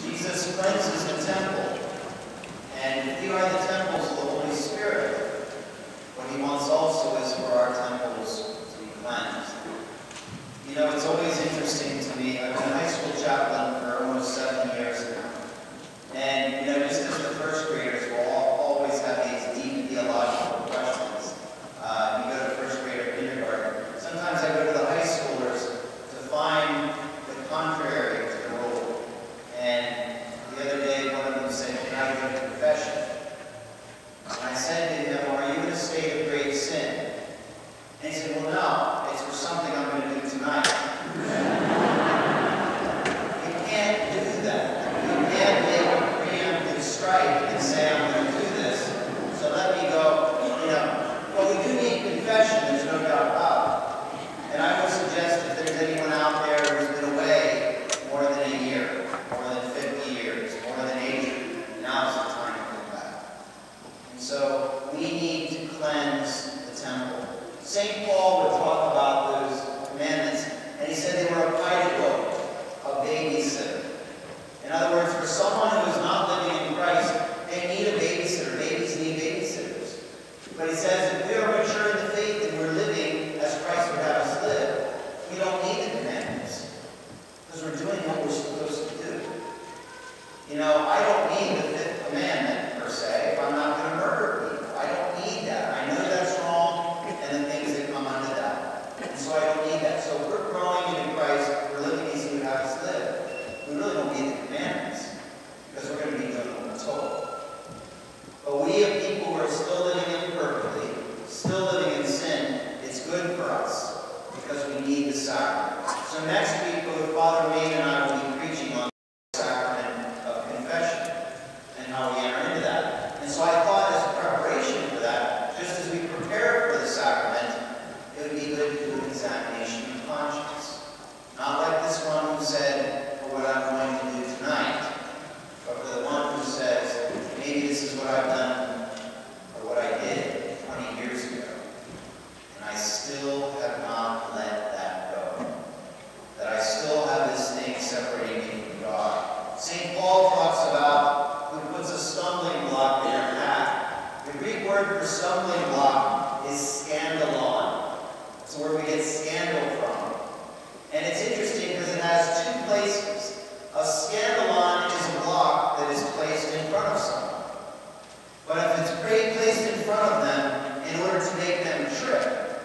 Jesus cleanses the temple, and we are the temples of the Holy Spirit. What he wants also is for our temples to be cleansed. You know, it's always interesting to me. I've been a high school chaplain for almost 7 years now. And, you know, just as the first graders will always have these deep theological questions. You go to first grade or kindergarten. Sometimes I go to the high schoolers to find the contrary to the rule. And the other day, one of them said, "Can I go to confession?" And I said to him, "Are you in a state of great sin?" And he said, "Well, no, it's for something I'm going to do tonight." You can't do that. You can't make a preemptive strike and say, "I'm going to do this, so let me go." You know, well, we do need confession, there's no doubt about it. And I would suggest if there's anyone out there who's been away more than a year, more than 50 years, more than 80, now's the time to come back. And so we need to cleanse the temple. St. Paul would talk about those commandments, and he said they were a pedagogue, a babysitter. In other words, for someone who is not living in Christ, they need a babysitter. Babies need babysitters. But he says if we are mature in the faith and we're living as Christ would have us live, we don't need the commandments, because we're doing what we're supposed to do. You know, I don't need the fifth commandment, per se, if I'm not going to murder people. I don't need that. I know that's wrong, and the things that come under that. And so I don't need that. So if we're growing into Christ, we're living as He would have us live, we really don't need the commandments, because we're going to be doing what we're told. But we have people who are still living imperfectly, still living in sin. It's good for us, because we need the sacrament. So next week, both Father Wayne and I will be preaching on the sacrament of confession and how we enter into that. And so I thought as a preparation for that, just as we prepare for the sacrament, it would be good to do an examination of conscience. Not like this one who said, "For what I'm going to do tonight," but for the one who says, "Maybe this is what I've done or what I did 20 years ago, and I still have not let that go. That I still have this thing separating me from God." St. Paul talks about who puts a stumbling block in your path. The Greek word for stumbling block is scandalon. It's where we get scandal from. And it's interesting because it has two places. A scandalon is a block that is placed in front of someone. But if it's placed in front of them in order to make them trip,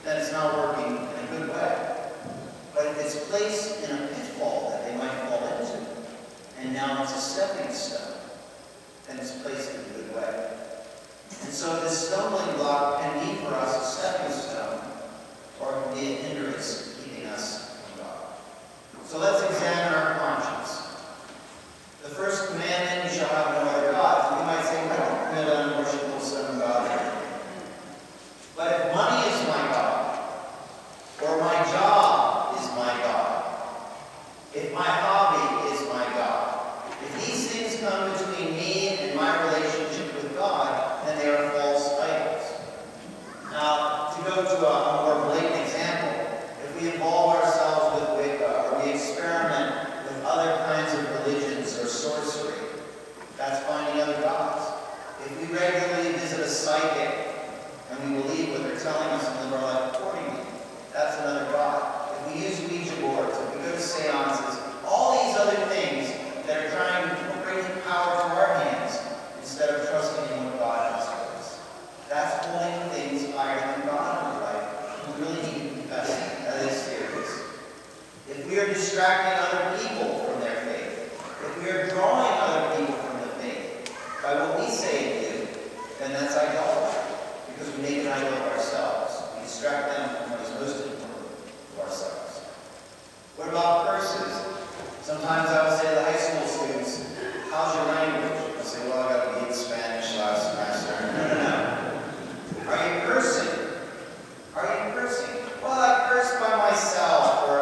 then it's not working in a good way. But if it's placed in a pitfall that they might fall into, and now it's a stepping stone, then it's placed in a good way. And so this stumbling block can be for us a stepping stone, or it can be a hindrance keeping us from God. So let's examine our conscience. The first commandment, "You shall have no other gods." You might say, "I don't commit unworshipable son God." But if money is my God, or my job is my God, if my hobby is my God, if these things come between me and my relationship with God, then they are false idols. Now, to go to a more blatant example, if we involve ourselves with Wicca, or we experiment with other kinds of religions or sorcery, that's finding other gods. If we regularly visit a psychic and we believe what they're telling us and live our life accordingly, that's another god. If we use Ouija boards, if we go to seances, all these other things that are trying to bring power to our hands instead of trusting in what God has for us, that's holding things higher than God in our life. We really need to confess it. That is serious. If we are distracting other people from their faith, if we are drawing other people from the faith by what we say and do, then that's idolatry, because we make an idol of ourselves. We distract them from what is most important to ourselves. What about curses? Sometimes I will say to the high school students, "How's your language?" I'll say, "Well, I got to be in Spanish last semester." No. Are you cursing? Are you cursing? "Well, I curse by myself," or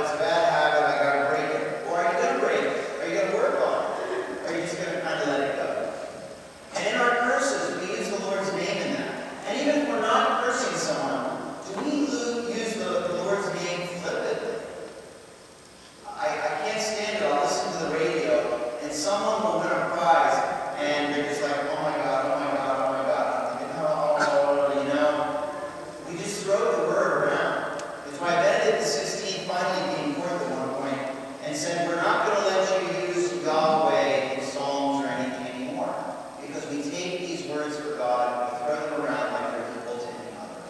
"It's a bad habit, I got to break it." Or are you going to break it? Are you going to work on it? Or are you just going to kind of let it go? And in our curses, we use the Lord's name in that. And even if we're not cursing someone, do we use the Lord's name flippantly? I can't stand it. said, we're not going to let you use Yahweh in psalms or anything anymore, because we take these words for God, we throw them around like they're equal to any other.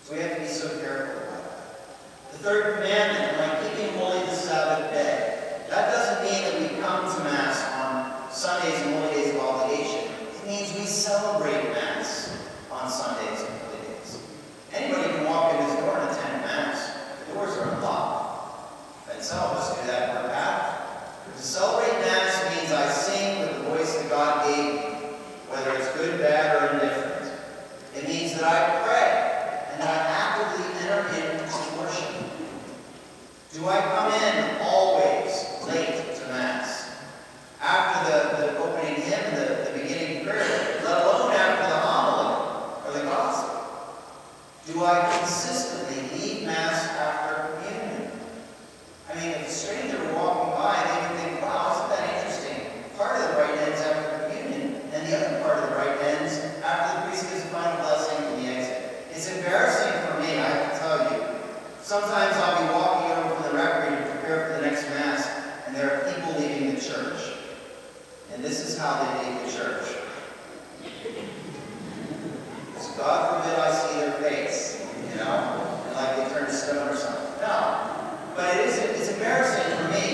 So we have to be so careful about that. The third commandment, by keeping holy the Sabbath day. That doesn't mean that we come to Mass on Sundays and holy days of obligation. It means we celebrate Mass on Sundays and holy days. Anybody can walk in his door and attend Mass. The doors are unlocked. And some of us do that for a path. To celebrate Mass means I sing with the voice that God gave me, whether it's good, bad, or indifferent. It means that I pray and that I actively enter into worship. Do I come in always late to Mass? After the opening hymn, the beginning prayer, let alone after the homily or the gospel? Do I consistently leave Mass after communion? I mean, if a stranger were walking by, they would think, wow, isn't that interesting? Part of the rite ends after communion, and the other part of the rite ends after the priest gives a final blessing and the exit. It's embarrassing for me, I have to tell you. Sometimes I'll be walking over from the rectory to prepare for the next Mass, and there are people leaving the church. And this is how they leave the church. So God forbid I see their face, and like they turn to stone or something. No. But it's embarrassing for me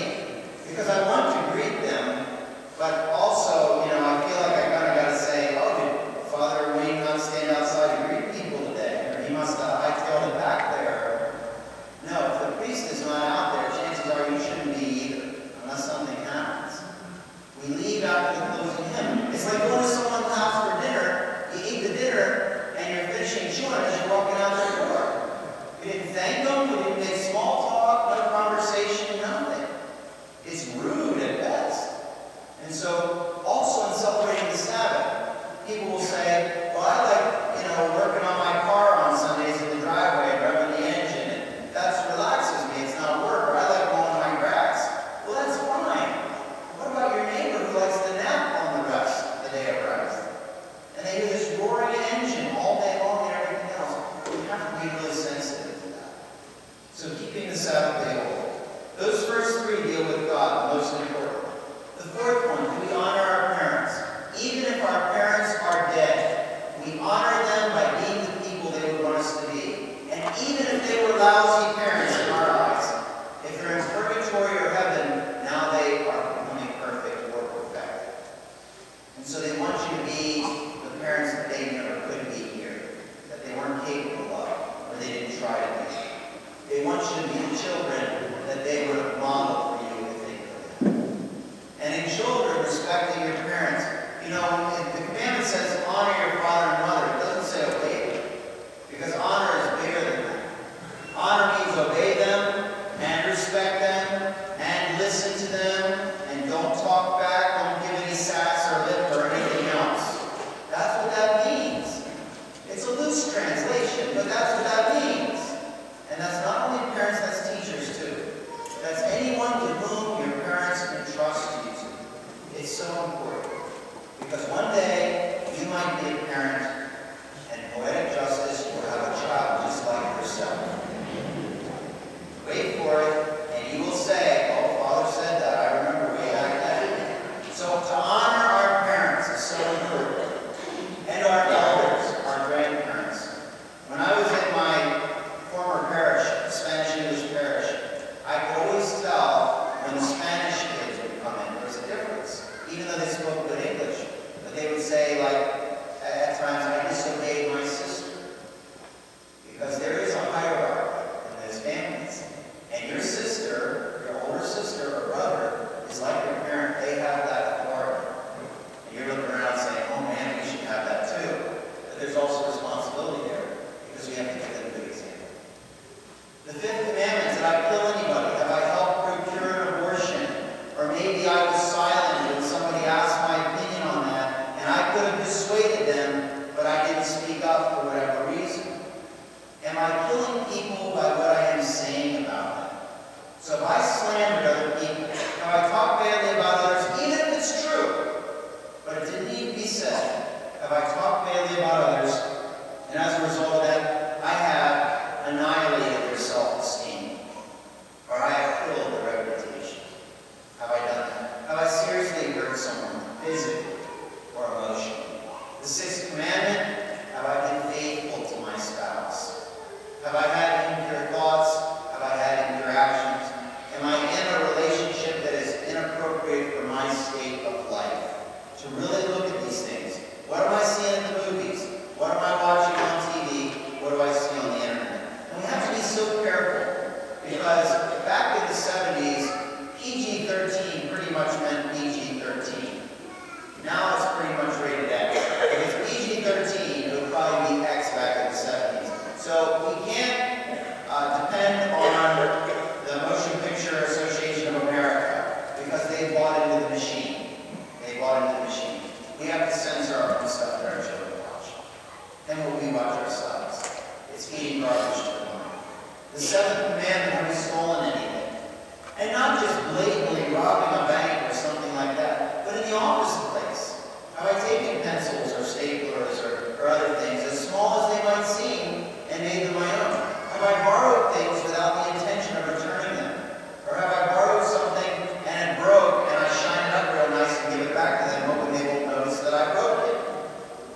not just blatantly robbing a bank or something like that, but in the office place. Have I taken pencils or staplers or other things, as small as they might seem, and made them my own? Have I borrowed things without the intention of returning them? Or have I borrowed something and it broke and I shine it up real nice and give it back to them, hoping they won't notice that I broke it?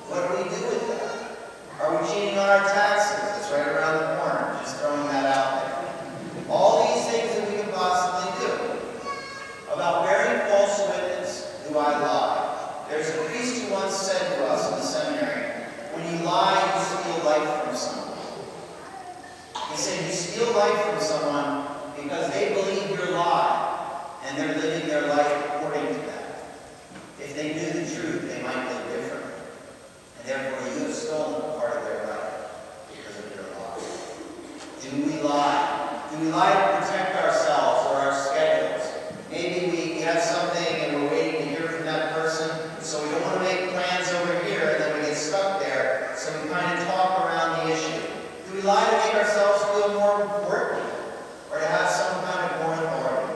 What do we do with that? Are we cheating on our taxes? It's right around the corner, just throwing that out there. All these things that we can possibly do. About bearing false witness, do I lie? There's a priest who once said to us in the seminary, when you lie, you steal life from someone. He said, you steal life from someone because they believe your lie, and they're living their life according to that. If they knew the truth, they might live differently. And therefore, you have stolen a part of their life because of your lie. Do we lie? Do we lie to protect ourselves or our schedules? Maybe we have something and we're waiting to hear from that person, so we don't want to make plans over here, and then we get stuck there, so we kind of talk around the issue. Do we lie to make ourselves feel more important, or to have some kind of more authority?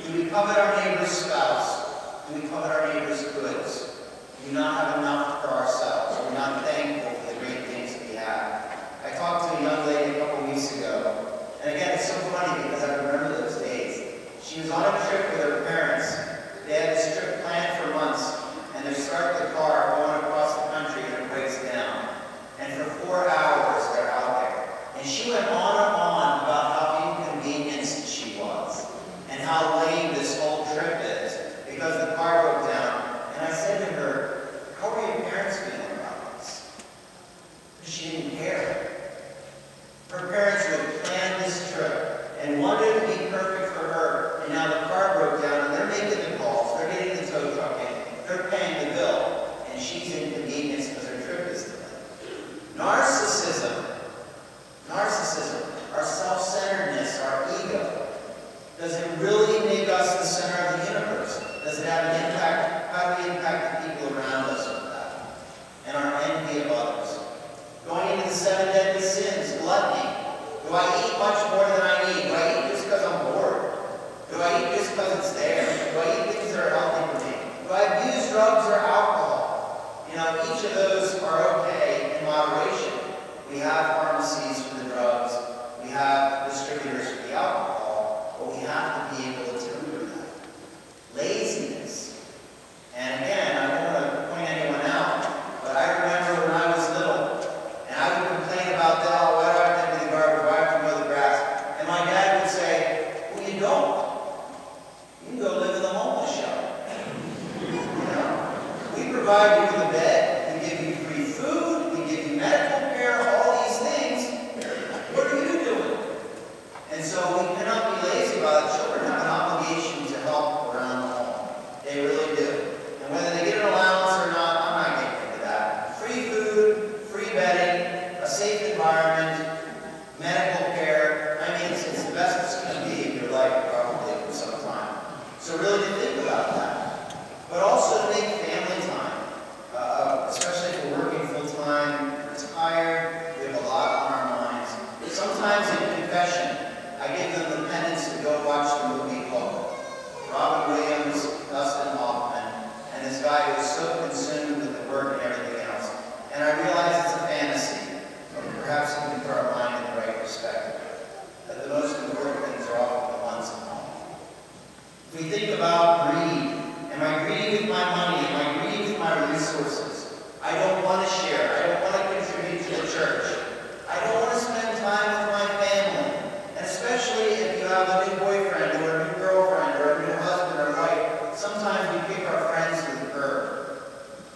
Do we covet our neighbor's spouse? Do we covet our neighbor's goods? Do we not have enough for ourselves? Are we not thankful for the great things that we have? I talked to a young lady a couple weeks ago, and again, it's so funny because I remember those days. She was on a trip with her parents. They had this trip planned for months, and they start the car going across the country and it breaks down. And for 4 hours, they're out there. And she went on and on about how inconvenienced she was and how lame this whole trip is because the car broke down. And I said to her, how are your parents feeling about this? Because she didn't care. Her parents had planned this trip and wanted it to be perfect for her, and now the car broke down, and they're making the calls, they're getting the tow truck in, they're paying the bill, and she's inconvenienced because her trip is delayed. Narcissism, our self-centeredness, our ego, does it really make us the center of the universe? Does it have an impact? How do we impact the people around us with that? And our envy of others. Going into the 7 deadly sins, gluttony. Do I eat much more than I need? Do I eat just because I'm bored? Do I eat just because it's there? Do I eat things that are healthy for me? Do I abuse drugs or alcohol? You know, each of those are okay in moderation. We have pharmacies for the drugs. We have distributors for the alcohol. But we have to be able to temper that. Laziness. And again, I don't want to point anyone out, but I remember when I was little, and I would complain about that, oh, why do I have to empty the garbage? Why do I have to mow the grass? And my dad would say, well, you don't. You can go live in the homeless shelter. You know? We provide you with a bed, we give you free food, we give you medical care, all these things. What are you doing? And so we cannot be lazy about it. Children have an obligation to help around the home. They really do. And whether they get an allowance or not, I'm not getting into that. Free food, free bedding, a safe environment, medical care. I mean, it's the best it's going to be in your life probably for some time. So really to think about that. But also to make family time. Especially if we're working full-time, we're tired, we have a lot on our minds. Sometimes in confession, I give them the penance to go watch the movie Hope. Robin Williams, Dustin Hoffman, and this guy who is so consumed with the work and everything else. And I realize it's a fantasy, but perhaps we can put our mind in the right perspective. That the most important things are often the ones at home. If we think about greed, am I greedy with my money? Am I greedy with my resources? I don't want to share. I don't want to contribute to the church. I don't want to spend time with my family. And especially if you have a new boyfriend or a new girlfriend or a new husband or wife, sometimes we kick our friends to the curb.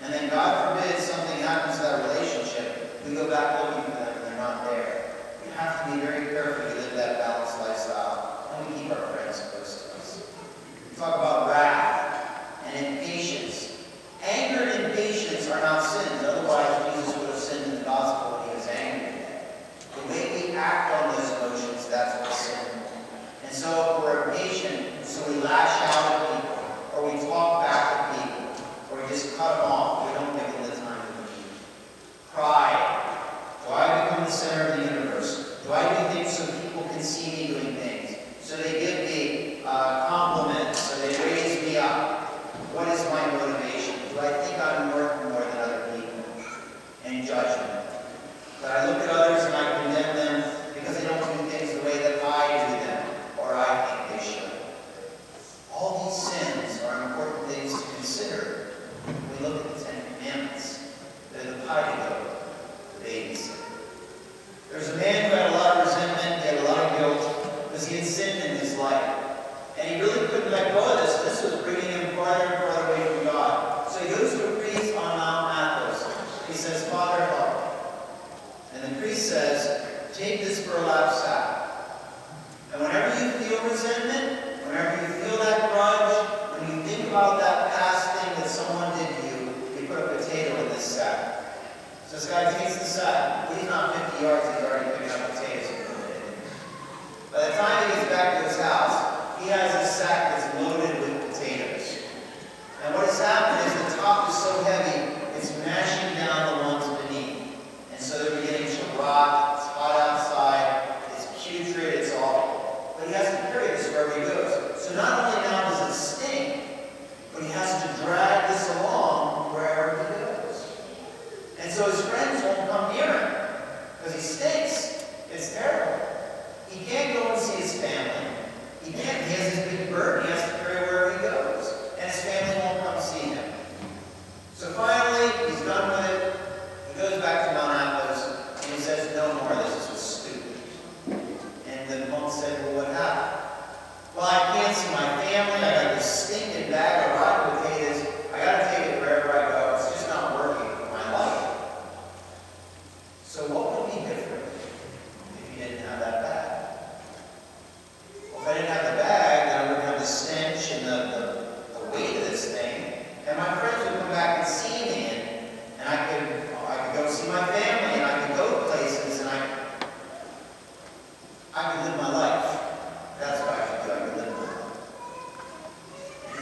And then God forbid something happens to that relationship, we go back looking for them and they're not there. We have to be very careful to live that balanced lifestyle, and we keep our friends close to us. We talk about wrath and impatience. Anger and impatience are not sins, otherwise Jesus would have sinned in the gospel when he was angry. The way we act on those emotions, that's what's sin. And so if we're impatient, so we lash out at people, or we talk back at people, or we just cut them off, we don't give them the time to leave. Pride. Do I become the center of the universe? Do I do things so people can see me doing things? So they give me compliments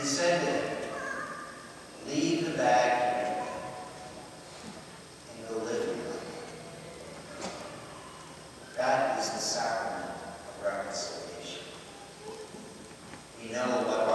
he said to him, leave the bag here and go live with me. That is the sacrament of reconciliation. We know what